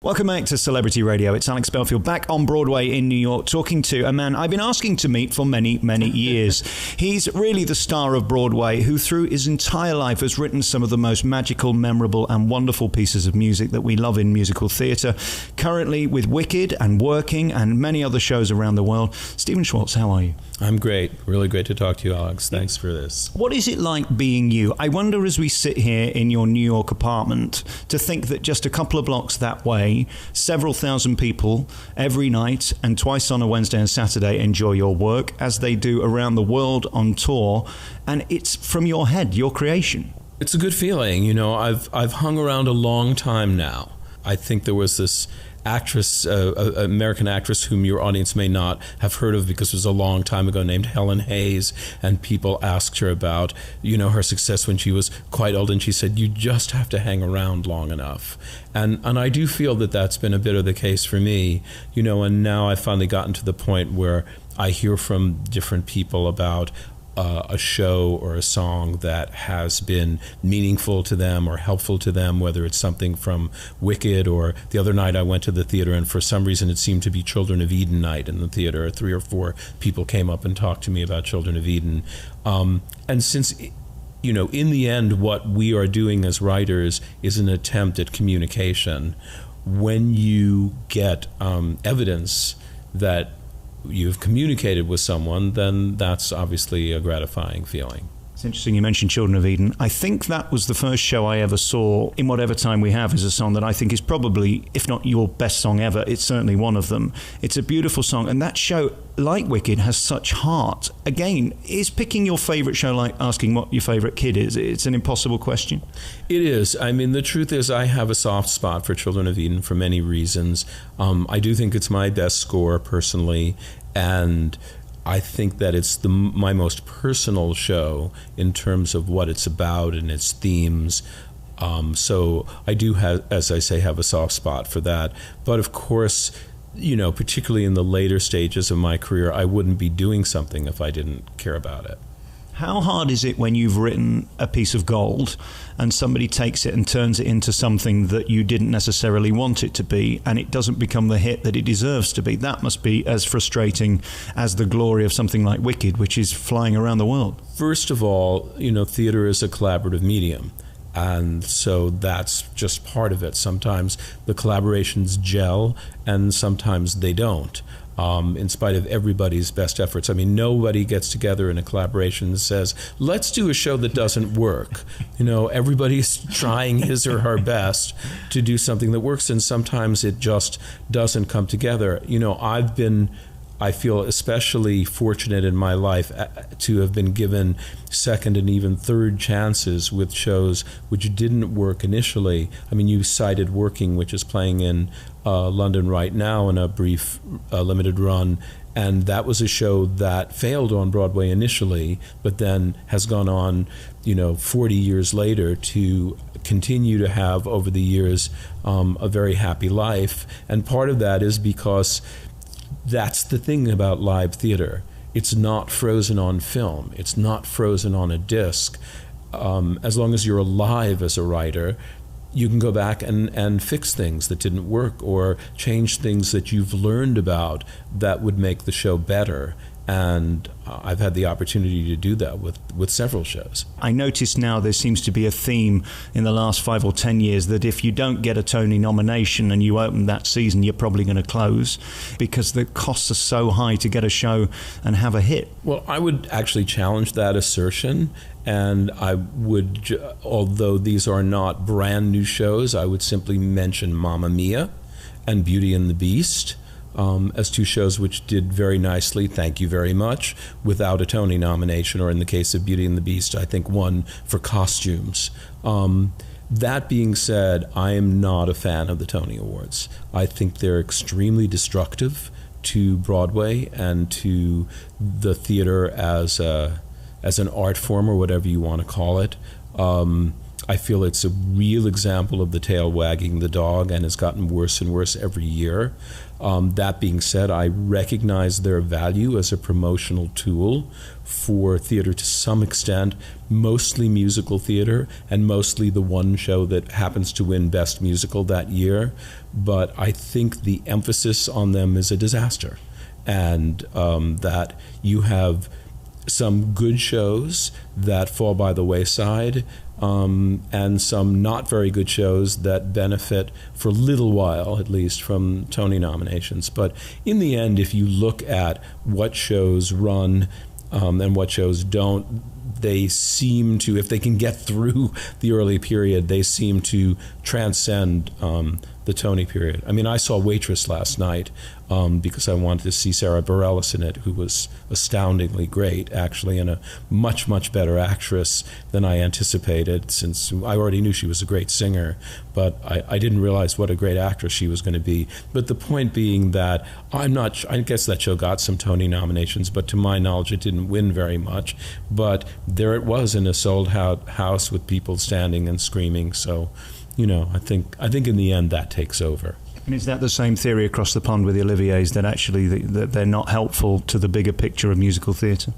Welcome back to Celebrity Radio. It's Alex Belfield back on Broadway in New York talking to a man I've been asking to meet for many, many years. He's really the star of Broadway who through his entire life has written some of the most magical, memorable and wonderful pieces of music that we love in musical theatre. Currently with Wicked and Working and many other shows around the world. Stephen Schwartz, how are you? I'm great. Really great to talk to you, Alex. Thanks for this. What is it like being you? I wonder as we sit here in your New York apartment to think that just a couple of blocks that way, several thousand people every night and twice on a Wednesday and Saturday enjoy your work as they do around the world on tour, and it's from your head, your creation. It's a good feeling. You know, I've hung around a long time now. I think there was this actress, American actress whom your audience may not have heard of because it was a long time ago, named Helen Hayes, and people asked her about, you know, her success when she was quite old, and she said, you just have to hang around long enough. And I do feel that that's been a bit of the case for me, you know, and now I've finally gotten to the point where I hear from different people about a show or a song that has been meaningful to them or helpful to them, whether it's something from Wicked, or the other night I went to the theater and for some reason it seemed to be Children of Eden night in the theater. 3 or 4 people came up and talked to me about Children of Eden. And since, you know, in the end what we are doing as writers is an attempt at communication, when you get evidence that you've communicated with someone, then that's obviously a gratifying feeling. It's interesting you mentioned Children of Eden. I think that was the first show I ever saw in Whatever Time We Have, is a song that I think is probably, if not your best song ever, it's certainly one of them. It's a beautiful song, and that show, like Wicked, has such heart. Again, is picking your favourite show like asking what your favourite kid is? It's an impossible question. It is. I mean, the truth is I have a soft spot for Children of Eden for many reasons. I do think it's my best score personally, and I think that it's my most personal show in terms of what it's about and its themes. So I do have, as I say, have a soft spot for that. But of course, you know, particularly in the later stages of my career, I wouldn't be doing something if I didn't care about it. How hard is it when you've written a piece of gold and somebody takes it and turns it into something that you didn't necessarily want it to be, and it doesn't become the hit that it deserves to be? That must be as frustrating as the glory of something like Wicked, which is flying around the world. First of all, you know, theater is a collaborative medium. And so that's just part of it. Sometimes the collaborations gel and sometimes they don't. In spite of everybody's best efforts. I mean, nobody gets together in a collaboration and says, let's do a show that doesn't work. You know, everybody's trying his or her best to do something that works, and sometimes it just doesn't come together. You know, I feel especially fortunate in my life to have been given second and even third chances with shows which didn't work initially. I mean, you cited Working, which is playing in London right now in a brief limited run, and that was a show that failed on Broadway initially, but then has gone on, you know, 40 years later to continue to have over the years a very happy life. And part of that is because that's the thing about live theater. It's not frozen on film. It's not frozen on a disc. As long as you're alive as a writer, you can go back and fix things that didn't work or change things that you've learned about that would make the show better. And I've had the opportunity to do that with several shows. I notice now there seems to be a theme in the last 5 or 10 years that if you don't get a Tony nomination and you open that season, you're probably going to close because the costs are so high to get a show and have a hit. Well, I would actually challenge that assertion. And I would, although these are not brand new shows, I would simply mention Mamma Mia and Beauty and the Beast as 2 shows which did very nicely, thank you very much, without a Tony nomination, or in the case of Beauty and the Beast, I think won for costumes. That being said, I am not a fan of the Tony Awards. I think they're extremely destructive to Broadway and to the theater as an art form, or whatever you want to call it. I feel it's a real example of the tail wagging the dog, and it's gotten worse and worse every year. That being said, I recognize their value as a promotional tool for theater to some extent, mostly musical theater, and mostly the one show that happens to win Best Musical that year. But I think the emphasis on them is a disaster, and that you have some good shows that fall by the wayside, and some not very good shows that benefit for a little while, at least, from Tony nominations. But in the end, if you look at what shows run and what shows don't, they seem to, if they can get through the early period, they seem to transcend the Tony period. I mean, I saw Waitress last night because I wanted to see Sarah Bareilles in it, who was astoundingly great, actually, and a much, much better actress than I anticipated, since I already knew she was a great singer, but I didn't realize what a great actress she was going to be. But the point being that I guess that show got some Tony nominations, but to my knowledge it didn't win very much. But there it was in a sold-out house with people standing and screaming. So, you know, I think in the end that takes over. And is that the same theory across the pond with the Olivier's, that actually that they're not helpful to the bigger picture of musical theatre?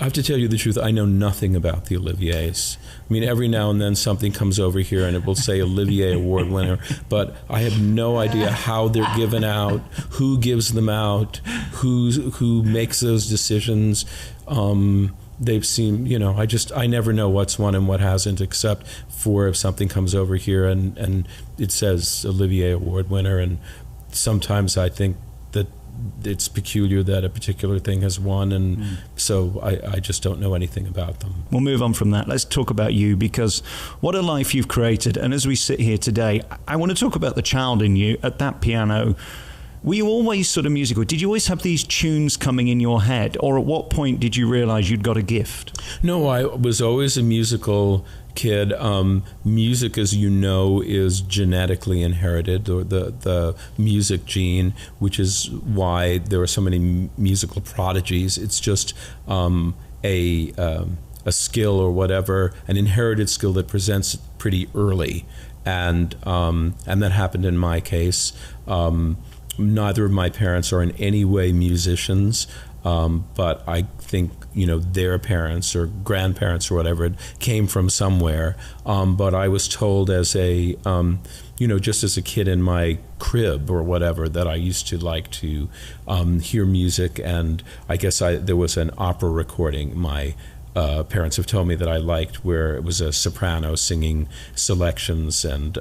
I have to tell you the truth, I know nothing about the Olivier's. I mean, every now and then something comes over here and it will say Olivier Award winner, but I have no idea how they're given out, who gives them out, who makes those decisions. They've seen, you know, I never know what's won and what hasn't, except for if something comes over here and it says Olivier Award winner, and sometimes I think that it's peculiar that a particular thing has won, and so I just don't know anything about them. We'll move on from that. Let's talk about you, because what a life you've created. And as we sit here today, I want to talk about the child in you at that piano. Were you always sort of musical? Did you always have these tunes coming in your head? Or at what point did you realize you'd got a gift? No, I was always a musical kid. Music, as you know, is genetically inherited, or the music gene, which is why there are so many musical prodigies. It's just a skill or whatever, an inherited skill that presents pretty early. And that happened in my case. Neither of my parents are in any way musicians, but I think, you know, their parents or grandparents or whatever came from somewhere. But I was told as a, you know, just as a kid in my crib or whatever, that I used to like to hear music, and I guess there was an opera recording my parents have told me that I liked, where it was a soprano singing selections, and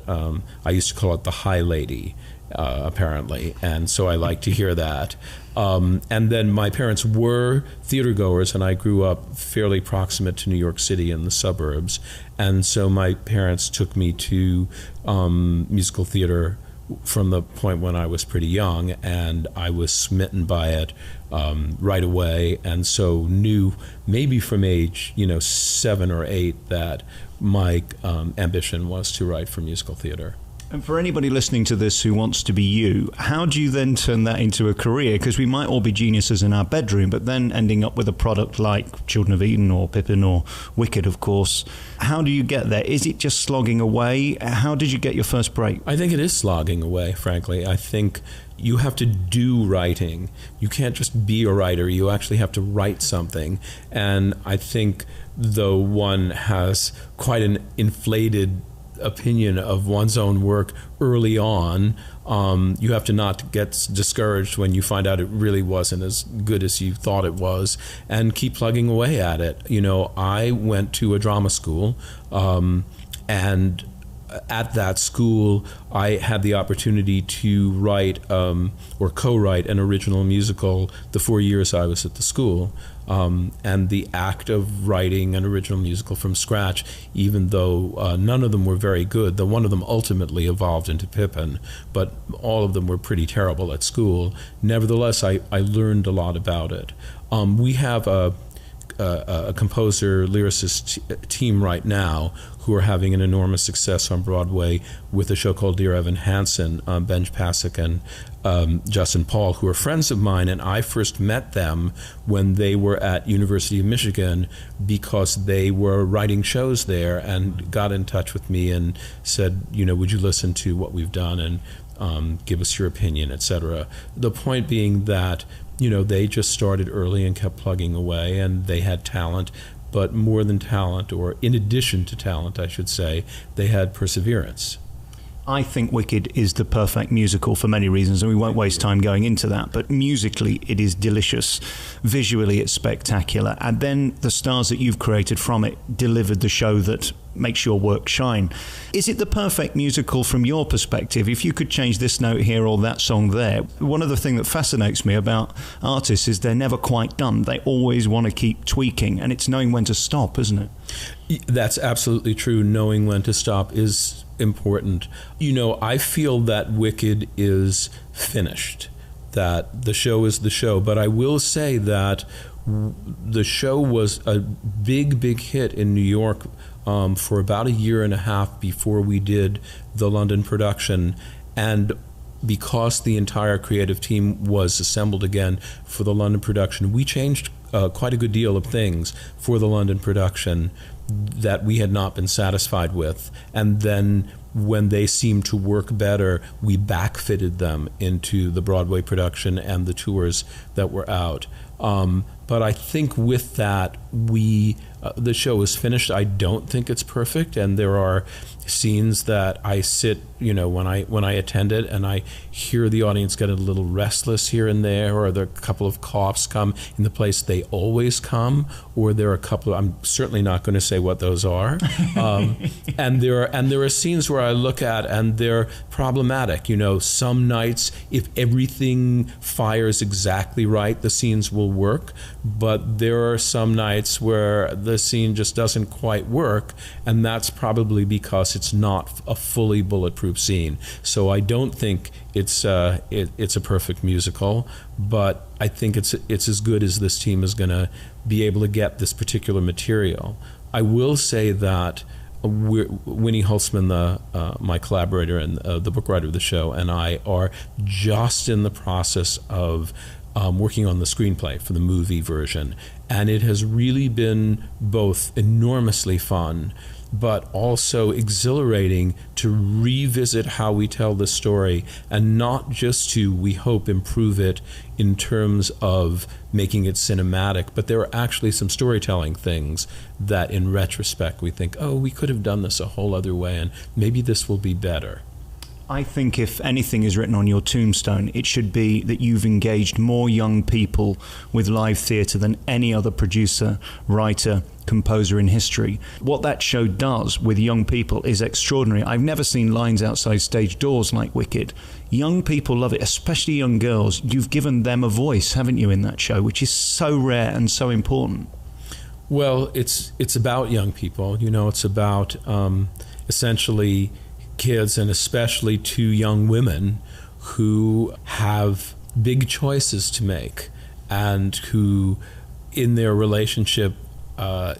I used to call it the High Lady. Apparently, and so I like to hear that. And then my parents were theater goers, and I grew up fairly proximate to New York City in the suburbs, and so my parents took me to musical theater from the point when I was pretty young, and I was smitten by it right away, and so knew maybe from age 7 or 8 that my ambition was to write for musical theater. And for anybody listening to this who wants to be you, how do you then turn that into a career? Because we might all be geniuses in our bedroom, but then ending up with a product like Children of Eden or Pippin or Wicked, of course. How do you get there? Is it just slogging away? How did you get your first break? I think it is slogging away, frankly. I think you have to do writing. You can't just be a writer. You actually have to write something. And I think though one has quite an inflated opinion of one's own work early on, you have to not get discouraged when you find out it really wasn't as good as you thought it was, and keep plugging away at it. I went to a drama school, and at that school I had the opportunity to write or co-write an original musical the 4 years I was at the school. And the act of writing an original musical from scratch, even though none of them were very good, though one of them ultimately evolved into Pippin, but all of them were pretty terrible at school. Nevertheless, I learned a lot about it. We have a composer, lyricist team right now who are having an enormous success on Broadway with a show called Dear Evan Hansen, Benj Pasek and Justin Paul, who are friends of mine, and I first met them when they were at University of Michigan because they were writing shows there and got in touch with me and said, would you listen to what we've done and give us your opinion, etc. The point being that they just started early and kept plugging away, and they had talent, but more than talent, or in addition to talent, I should say, they had perseverance. I think Wicked is the perfect musical for many reasons, and we won't waste time going into that, but musically it is delicious. Visually it's spectacular, and then the stars that you've created from it delivered the show that makes your work shine. Is it the perfect musical from your perspective? If you could change this note here or that song there, one of the things that fascinates me about artists is they're never quite done. They always want to keep tweaking, and it's knowing when to stop, isn't it? That's absolutely true. Knowing when to stop is important. I feel that Wicked is finished, that the show is the show, but I will say that the show was a big hit in New York for about a year and a half before we did the London production, and because the entire creative team was assembled again for the London production, we changed quite a good deal of things for the London production that we had not been satisfied with, and then when they seemed to work better, we backfitted them into the Broadway production and the tours that were out. But I think with that, the show is finished. I don't think it's perfect, and there are scenes that I sit, when I attend it, and I hear the audience get a little restless here and there, or there are a couple of coughs come in the place they always come, or there are a couple of, I'm certainly not going to say what those are, and there are scenes where I look at and they're problematic. Some nights, if everything fires exactly right, the scenes will work, but there are some nights where the scene just doesn't quite work, and that's probably because it's not a fully bulletproof scene. So I don't think it's a perfect musical, but I think it's as good as this team is going to be able to get this particular material. I will say that Winnie Holtzman, my collaborator and the book writer of the show, and I are just in the process of working on the screenplay for the movie version, and it has really been both enormously fun but also exhilarating to revisit how we tell the story, and not just to, we hope, improve it in terms of making it cinematic, but there are actually some storytelling things that in retrospect we think, oh, we could have done this a whole other way, and maybe this will be better. I think if anything is written on your tombstone, it should be that you've engaged more young people with live theatre than any other producer, writer, composer in history. What that show does with young people is extraordinary. I've never seen lines outside stage doors like Wicked. Young people love it, especially young girls. You've given them a voice, haven't you, in that show, which is so rare and so important. Well, it's about young people. It's about essentially kids, and especially two young women who have big choices to make, and who in their relationship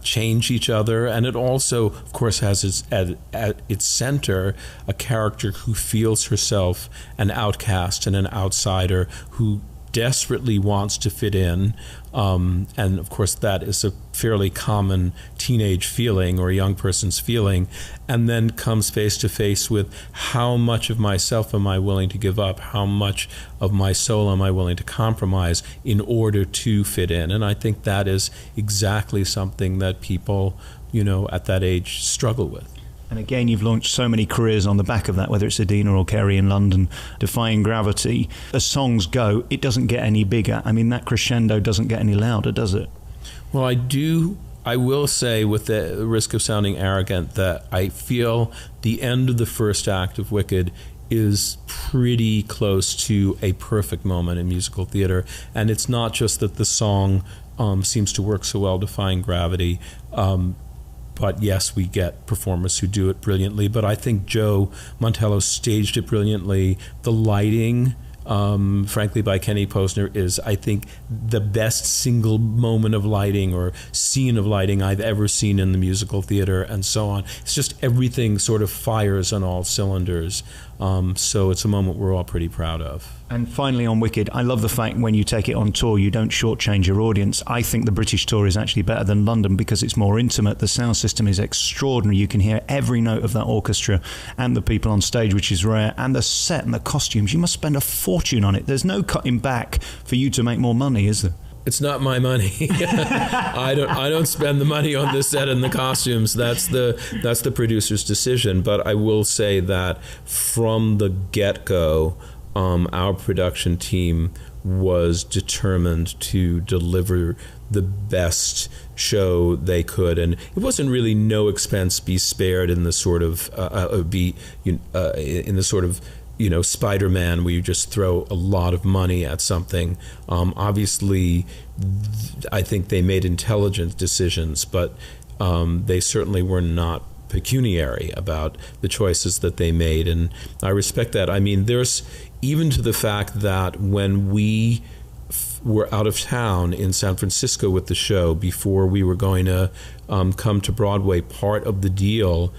change each other. And it also, of course, has at its center a character who feels herself an outcast and an outsider, who desperately wants to fit in, and of course that is a fairly common teenage feeling or a young person's feeling, and then comes face to face with how much of myself am I willing to give up, how much of my soul am I willing to compromise in order to fit in. And I think that is exactly something that people, at that age struggle with. And again, you've launched so many careers on the back of that, whether it's Adina or Kerry in London, Defying Gravity. As songs go, it doesn't get any bigger. I mean, that crescendo doesn't get any louder, does it? Well, I will say, with the risk of sounding arrogant, that I feel the end of the first act of Wicked is pretty close to a perfect moment in musical theater. And it's not just that the song seems to work so well, Defying Gravity, but yes, we get performers who do it brilliantly. But I think Joe Montello staged it brilliantly. The lighting frankly, by Kenny Posner, is, I think, the best single moment of lighting or scene of lighting I've ever seen in the musical theater, and so on. It's just everything sort of fires on all cylinders. So it's a moment we're all pretty proud of. And finally, on Wicked, I love the fact when you take it on tour, you don't shortchange your audience. I think the British tour is actually better than London because it's more intimate. The sound system is extraordinary. You can hear every note of that orchestra and the people on stage, which is rare. And the set and the costumes, you must spend a fortune on it. There's no cutting back for you to make more money, is there? It's not my money. I don't spend the money on the set and the costumes. That's the producer's decision. But I will say that from the get-go, our production team was determined to deliver the best show they could, and it wasn't really no expense be spared in the sort of Spider-Man, where you just throw a lot of money at something. Obviously, I think they made intelligent decisions, but they certainly were not pecuniary about the choices that they made, and I respect that. I mean, there's even to the fact that when we were out of town in San Francisco with the show before we were going to come to Broadway, part of the deal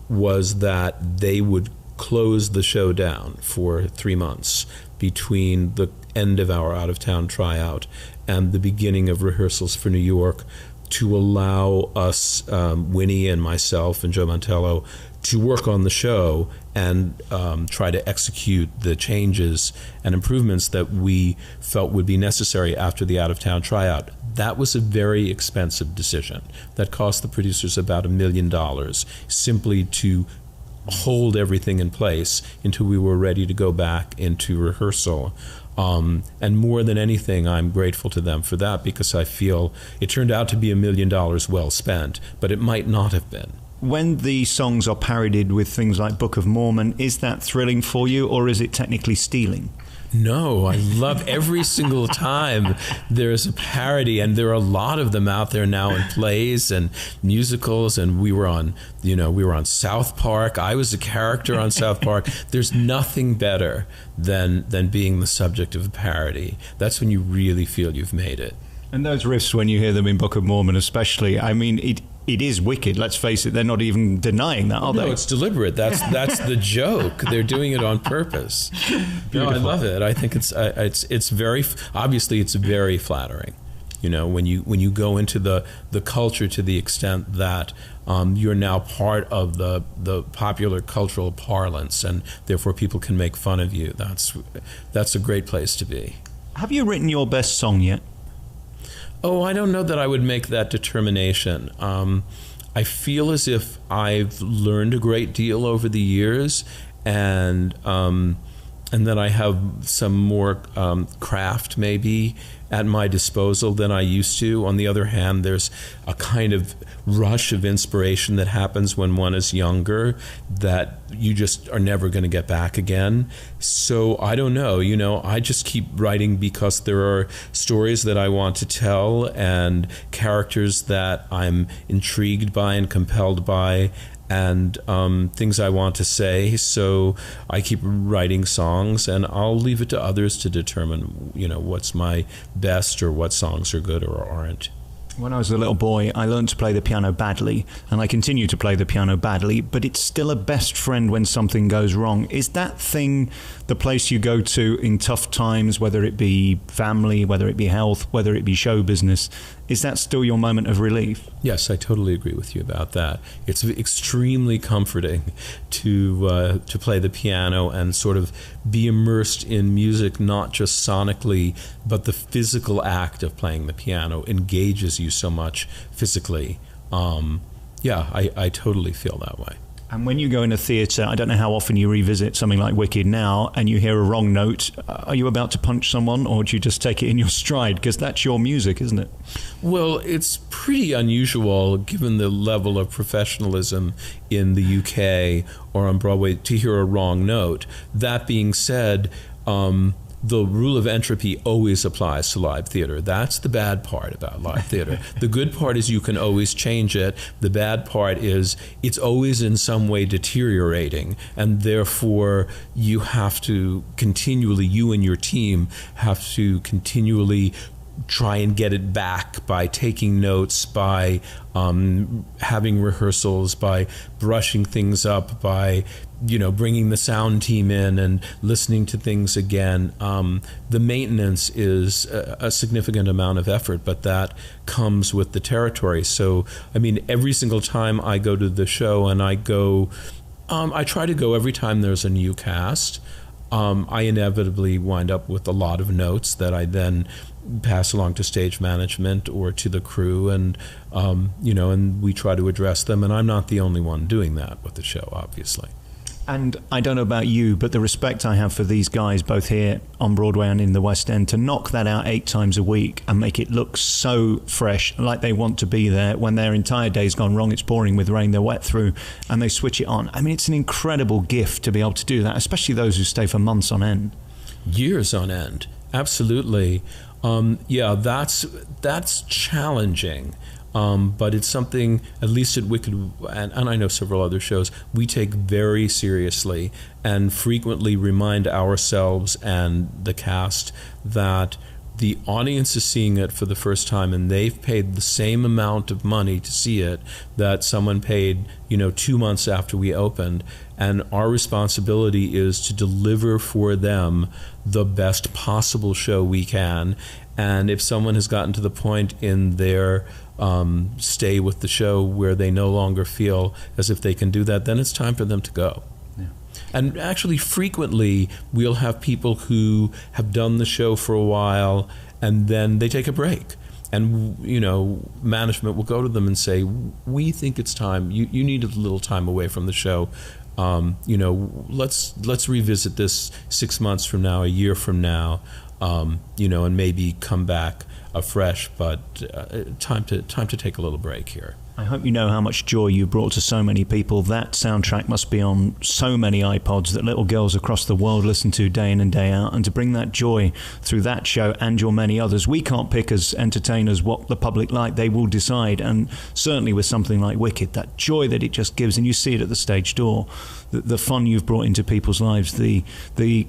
was that they would close the show down for 3 months between the end of our out-of-town tryout and the beginning of rehearsals for New York, to allow us, Winnie and myself and Joe Mantello, to work on the show and try to execute the changes and improvements that we felt would be necessary after the out-of-town tryout. That was a very expensive decision. That cost the producers about $1 million simply to hold everything in place until we were ready to go back into rehearsal. And more than anything, I'm grateful to them for that, because I feel it turned out to be $1 million well spent, but it might not have been. When the songs are parodied with things like Book of Mormon, is that thrilling for you, or is it technically stealing? No, I love every single time there's a parody, and there are a lot of them out there now in plays and musicals, and we were on South Park. I was a character on South Park. There's nothing better than being the subject of a parody. That's when you really feel you've made it. And those riffs, when you hear them in Book of Mormon especially, I mean, it is wicked. Let's face it, they're not even denying that, are they? No, it's deliberate. That's the joke. They're doing it on purpose. No, I love it. I think it's very, obviously it's very flattering. You know, when you go into the culture to the extent that you're now part of the popular cultural parlance, and therefore people can make fun of you. That's a great place to be. Have you written your best song yet? Oh, I don't know that I would make that determination. I feel as if I've learned a great deal over the years, and that I have some more craft maybe at my disposal than I used to. On the other hand, there's a kind of rush of inspiration that happens when one is younger that you just are never going to get back again. So I don't know, I just keep writing because there are stories that I want to tell and characters that I'm intrigued by and compelled by, and things I want to say. So I keep writing songs, and I'll leave it to others to determine, what's my best or what songs are good or aren't. When I was a little boy, I learned to play the piano badly, and I continue to play the piano badly, but it's still a best friend when something goes wrong. Is that thing the place you go to in tough times, whether it be family, whether it be health, whether it be show business? Is that still your moment of relief? Yes, I totally agree with you about that. It's extremely comforting to play the piano and sort of be immersed in music, not just sonically, but the physical act of playing the piano engages you so much physically. I totally feel that way. And when you go in a theatre, I don't know how often you revisit something like Wicked now, and you hear a wrong note, are you about to punch someone, or do you just take it in your stride? Because that's your music, isn't it? Well, it's pretty unusual, given the level of professionalism in the UK or on Broadway, to hear a wrong note. That being said, the rule of entropy always applies to live theater. That's the bad part about live theater. The good part is you can always change it. The bad part is it's always in some way deteriorating, and therefore you have to continually, you and your team have to continually try and get it back by taking notes, by having rehearsals, by brushing things up, by bringing the sound team in and listening to things again. The maintenance is a significant amount of effort, but that comes with the territory. So, I mean, every single time I go to the show, and I try to go every time there's a new cast, I inevitably wind up with a lot of notes that I then pass along to stage management or to the crew, and and we try to address them. And I'm not the only one doing that with the show, obviously. And I don't know about you, but the respect I have for these guys, both here on Broadway and in the West End, to knock that out 8 times a week and make it look so fresh, like they want to be there. When their entire day's gone wrong, it's pouring with rain, they're wet through, and they switch it on. I mean, it's an incredible gift to be able to do that, especially those who stay for months on end. Years on end, absolutely. That's challenging. But it's something, at least at Wicked, and I know several other shows, we take very seriously and frequently remind ourselves and the cast that the audience is seeing it for the first time, and they've paid the same amount of money to see it that someone paid, 2 months after we opened. And our responsibility is to deliver for them the best possible show we can. And if someone has gotten to the point in their stay with the show where they no longer feel as if they can do that, then it's time for them to go. Yeah. And actually, frequently, we'll have people who have done the show for a while, and then they take a break. And, management will go to them and say, we think it's time. You need a little time away from the show. Let's revisit this 6 months from now, a year from now, and maybe come back afresh, but time to take a little break here. I hope you know how much joy you brought to so many people. That soundtrack must be on so many iPods that little girls across the world listen to day in and day out. And to bring that joy through that show and your many others, we can't pick as entertainers what the public like. They will decide. And certainly with something like Wicked, that joy that it just gives, and you see it at the stage door, the fun you've brought into people's lives, the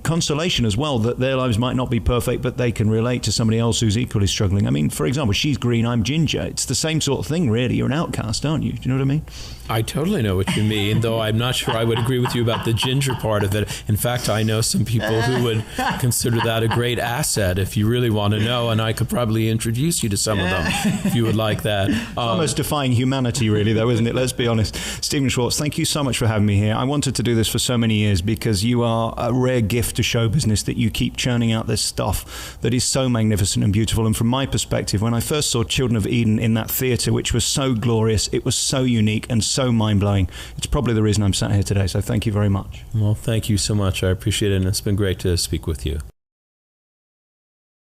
consolation as well that their lives might not be perfect, but they can relate to somebody else who's equally struggling. I mean, for example, she's green, I'm ginger. It's the same sort of thing, really. You're an outcast, aren't you? Do you know what I mean? I totally know what you mean, though I'm not sure I would agree with you about the ginger part of it. In fact, I know some people who would consider that a great asset if you really want to know, and I could probably introduce you to some of them if you would like that. Almost defying humanity, really, though, isn't it? Let's be honest. Stephen Schwartz, thank you so much for having me here. I wanted to do this for so many years because you are a rare gift to show business, that you keep churning out this stuff that is so magnificent and beautiful. And from my perspective, when I first saw Children of Eden in that theatre, which was so glorious, it was so unique and so mind-blowing. It's probably the reason I'm sat here today, so thank you very much. Well, thank you so much. I appreciate it, and it's been great to speak with you.